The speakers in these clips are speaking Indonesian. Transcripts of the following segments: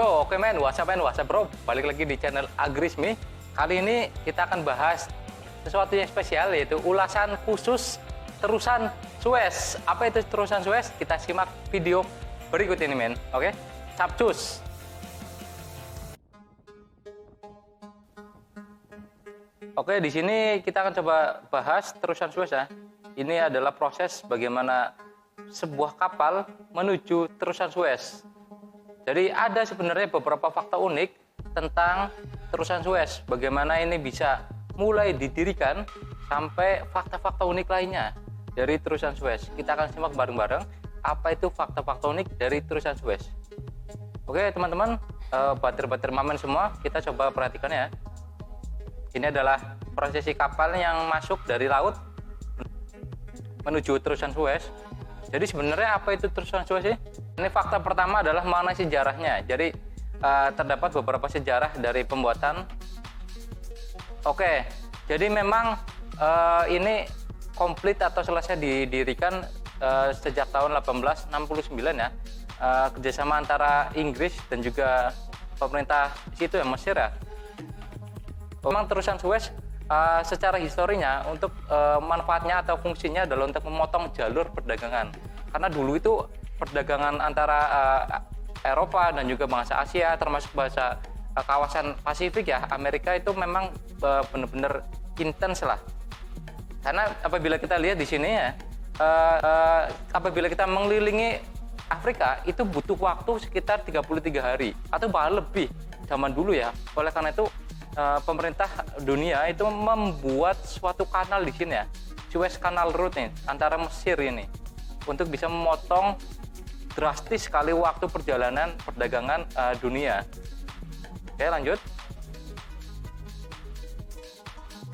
Yo, oke men, WhatsApp bro. Balik lagi di channel Agrismi. Kali ini kita akan bahas sesuatu yang spesial, yaitu ulasan khusus terusan Suez. Apa itu terusan Suez? Kita simak video berikut ini men. Oke, capcus. Oke, di sini kita akan coba bahas terusan Suez ya. Ini adalah proses bagaimana sebuah kapal menuju terusan Suez. Jadi ada sebenarnya beberapa fakta unik tentang terusan Suez. Bagaimana ini bisa mulai didirikan sampai fakta-fakta unik lainnya dari terusan Suez. Kita akan simak bareng-bareng apa itu fakta-fakta unik dari terusan Suez. Oke teman-teman, batir-batir mamen semua, kita coba perhatikan ya. Ini adalah prosesi kapal yang masuk dari laut menuju terusan Suez. Jadi sebenarnya apa itu terusan Suez sih? Ini fakta pertama adalah mengenai sejarahnya. Jadi terdapat beberapa sejarah dari pembuatan. Oke, jadi memang ini komplit atau selesai didirikan sejak tahun 1869 ya. Kerjasama antara Inggris dan juga pemerintah situ ya, Mesir ya. Memang terusan Suez secara historinya untuk manfaatnya atau fungsinya adalah untuk memotong jalur perdagangan. Karena dulu itu perdagangan antara Eropa dan juga bangsa Asia, termasuk kawasan Pasifik ya, Amerika itu memang benar-benar intens lah. Karena apabila kita lihat di sini ya, apabila kita mengelilingi Afrika itu butuh waktu sekitar 33 hari atau bahkan lebih zaman dulu ya. Oleh karena itu pemerintah dunia itu membuat suatu kanal di sini ya, Suez Canal Route nih, antara Mesir ini, untuk bisa memotong drastis sekali waktu perjalanan perdagangan dunia. Oke lanjut.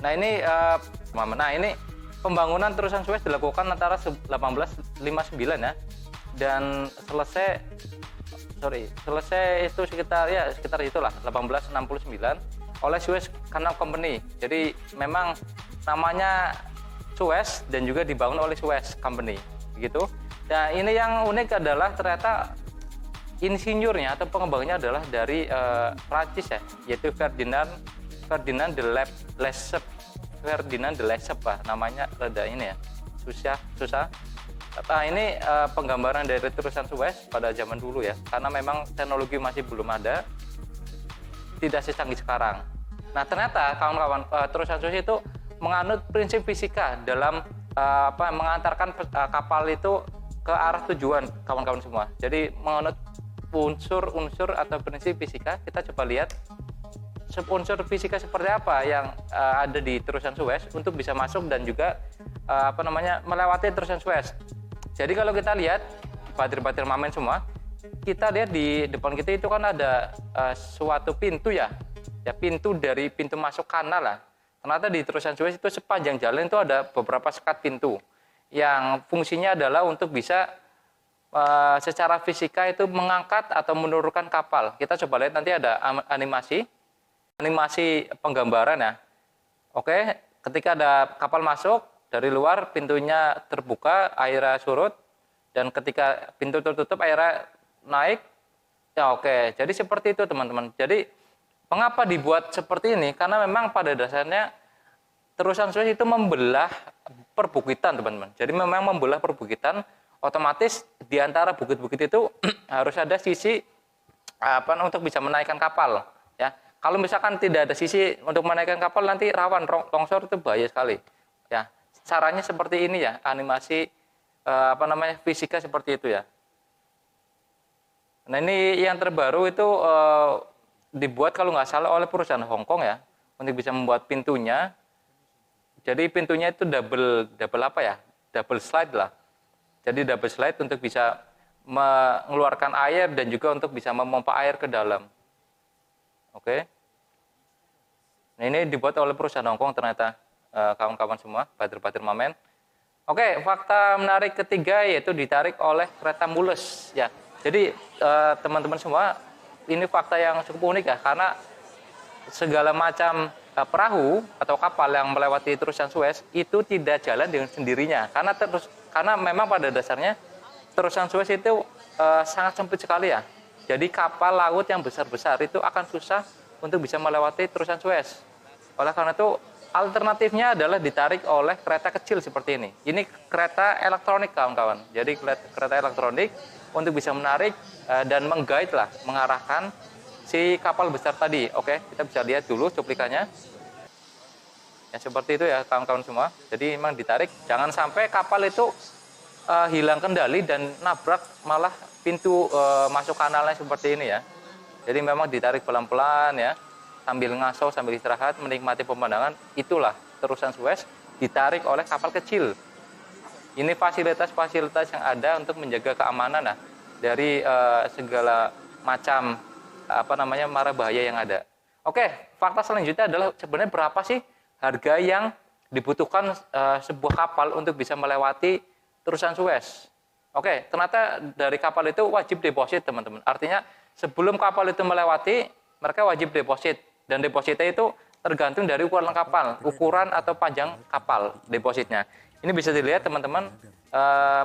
Nah ini pembangunan terusan Suez dilakukan antara 1859 ya, dan selesai itu sekitar itulah 1869 oleh Suez Canal Company. Jadi memang namanya Suez dan juga dibangun oleh Suez Company begitu. Nah ini yang unik adalah ternyata insinyurnya atau pengembangnya adalah dari Prancis ya, yaitu Ferdinand de Lesseps. Ferdinand de Lesseps namanya rada ini ya, susah. Nah, ini penggambaran dari terusan Suez pada zaman dulu ya, karena memang teknologi masih belum ada, tidak secanggih sekarang. Nah ternyata kawan-kawan, terusan Suez itu menganut prinsip fisika dalam mengantarkan kapal itu ke arah tujuan, kawan-kawan semua. Jadi menganut unsur-unsur atau prinsip fisika. Kita coba lihat unsur fisika seperti apa yang ada di terusan Suez untuk bisa masuk dan juga melewati terusan Suez. Jadi kalau kita lihat batir-batir mamen semua, kita lihat di depan kita itu kan ada suatu pintu ya, pintu dari pintu masuk kanal lah. Ternyata di terusan Suez itu sepanjang jalan itu ada beberapa sekat pintu yang fungsinya adalah untuk bisa secara fisika itu mengangkat atau menurunkan kapal. Kita coba lihat nanti ada animasi penggambaran ya. Oke, ketika ada kapal masuk dari luar, pintunya terbuka, airnya surut, dan ketika pintu tertutup airnya naik. Ya oke, jadi seperti itu teman-teman. Jadi mengapa dibuat seperti ini? Karena memang pada dasarnya terusan Suez itu membelah perbukitan teman-teman. Jadi memang membelah perbukitan, otomatis di antara bukit-bukit itu harus ada sisi untuk bisa menaikkan kapal ya. Kalau misalkan tidak ada sisi untuk menaikkan kapal, nanti rawan longsor, itu bahaya sekali ya. Caranya seperti ini ya, animasi fisika seperti itu ya. Nah ini yang terbaru itu dibuat kalau nggak salah oleh perusahaan Hong Kong ya, untuk bisa membuat pintunya. Jadi pintunya itu double slide lah. Jadi double slide untuk bisa mengeluarkan air dan juga untuk bisa memompa air ke dalam. Oke. Nah ini dibuat oleh perusahaan Hong Kong ternyata, kawan-kawan semua, batir-batir mamen. Oke, fakta menarik ketiga yaitu ditarik oleh kereta mulus ya. Jadi teman-teman semua, ini fakta yang cukup unik ya, karena segala macam perahu atau kapal yang melewati terusan Suez itu tidak jalan dengan sendirinya, karena memang pada dasarnya terusan Suez itu sangat sempit sekali ya. Jadi kapal laut yang besar-besar itu akan susah untuk bisa melewati terusan Suez. Oleh karena itu alternatifnya adalah ditarik oleh kereta kecil seperti ini. Ini kereta elektronik kawan-kawan. Jadi kereta elektronik untuk bisa menarik dan menggait lah, mengarahkan si kapal besar tadi. Oke, kita bisa lihat dulu cuplikannya. Ya seperti itu ya kawan-kawan semua. Jadi memang ditarik, jangan sampai kapal itu hilang kendali dan nabrak malah pintu masuk kanalnya seperti ini ya. Jadi memang ditarik pelan-pelan ya, sambil ngaso, sambil istirahat, menikmati pemandangan. Itulah terusan Suez ditarik oleh kapal kecil. Ini fasilitas-fasilitas yang ada untuk menjaga keamanan nah, dari segala macam mara bahaya yang ada. Oke, fakta selanjutnya adalah sebenarnya berapa sih harga yang dibutuhkan sebuah kapal untuk bisa melewati terusan Suez. Oke, ternyata dari kapal itu wajib deposit teman-teman. Artinya sebelum kapal itu melewati, mereka wajib deposit. Dan depositnya itu tergantung dari ukuran kapal, ukuran atau panjang kapal depositnya. Ini bisa dilihat teman-teman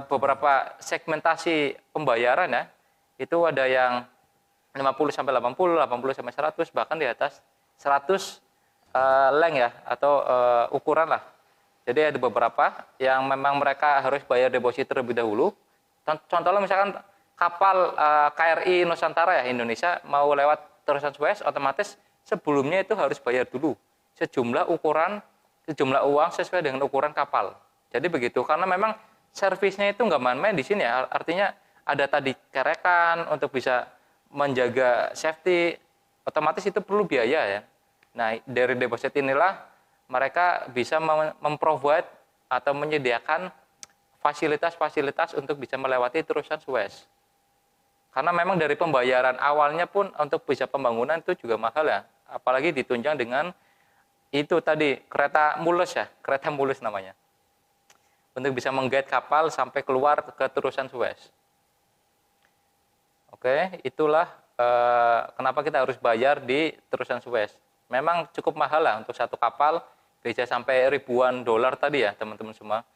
beberapa segmentasi pembayaran ya. Itu ada yang 50 sampai 80, 80 sampai 100, bahkan di atas 100 length ya atau ukuran lah. Jadi ada beberapa yang memang mereka harus bayar deposit terlebih dahulu. Contohnya misalkan kapal KRI Nusantara ya Indonesia mau lewat terusan Suez, otomatis sebelumnya itu harus bayar dulu sejumlah uang sesuai dengan ukuran kapal. Jadi begitu, karena memang servisnya itu nggak main-main di sini ya. Artinya ada tadi kerekan untuk bisa menjaga safety, otomatis itu perlu biaya ya. Nah dari deposit inilah mereka bisa memprovide atau menyediakan fasilitas-fasilitas untuk bisa melewati terusan Suez. Karena memang dari pembayaran awalnya pun untuk bisa pembangunan itu juga mahal ya. Apalagi ditunjang dengan itu tadi kereta mulus ya, kereta mulus namanya. Untuk bisa menggait kapal sampai keluar ke terusan Suez. Oke, itulah kenapa kita harus bayar di terusan Suez. Memang cukup mahal lah untuk satu kapal, bisa sampai ribuan dolar tadi ya teman-teman semua.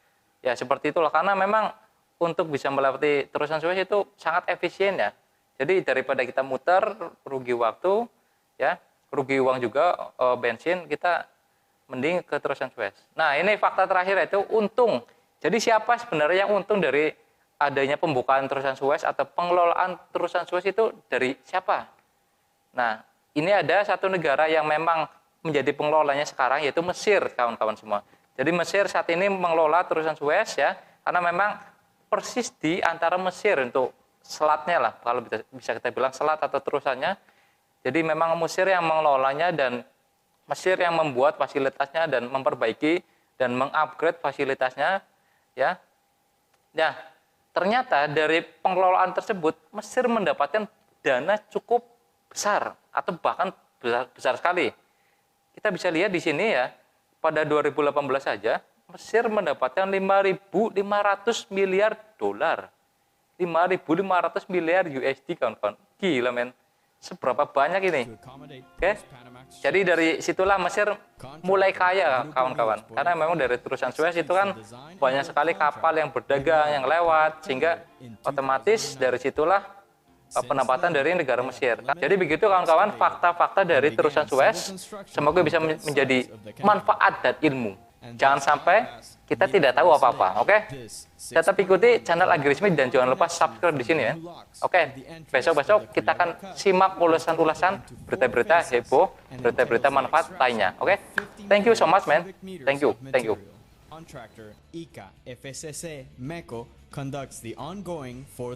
Ya seperti itulah, karena memang untuk bisa melewati terusan Suez itu sangat efisien ya. Jadi daripada kita muter, rugi waktu, ya, rugi uang juga, bensin, kita mending ke terusan Suez. Nah ini fakta terakhir yaitu untung. Jadi siapa sebenarnya yang untung dari adanya pembukaan terusan Suez atau pengelolaan terusan Suez itu dari siapa? Nah ini ada satu negara yang memang menjadi pengelolanya sekarang yaitu Mesir kawan-kawan semua. Jadi Mesir saat ini mengelola terusan Suez ya, karena memang persis di antara Mesir untuk selatnya lah, kalau bisa kita bilang selat atau terusannya. Jadi memang Mesir yang mengelolanya dan Mesir yang membuat fasilitasnya dan memperbaiki dan mengupgrade fasilitasnya ya. Nah, ternyata dari pengelolaan tersebut Mesir mendapatkan dana cukup besar atau bahkan besar sekali. Kita bisa lihat di sini ya, pada 2018 saja Mesir mendapatkan 5.500 miliar dolar. 5.500 miliar USD kawan-kawan. Gila men. Seberapa banyak ini? Oke. Jadi dari situlah Mesir mulai kaya kawan-kawan. Karena memang dari terusan Suez itu kan banyak sekali kapal yang berdagang, yang lewat, sehingga otomatis dari situlah pendapatan dari negara Mesir. Jadi begitu kawan-kawan fakta-fakta dari terusan Suez. Semoga bisa menjadi manfaat dan ilmu. Jangan sampai kita tidak tahu apa-apa, oke? Tetap ikuti channel Agrisme dan jangan lupa subscribe di sini ya. Oke, besok-besok kita akan simak ulasan-ulasan berita-berita heboh, berita-berita manfaat lainnya, oke? Thank you so much, man. Thank you. Contractor ICA FSC MECO conducts the ongoing 4th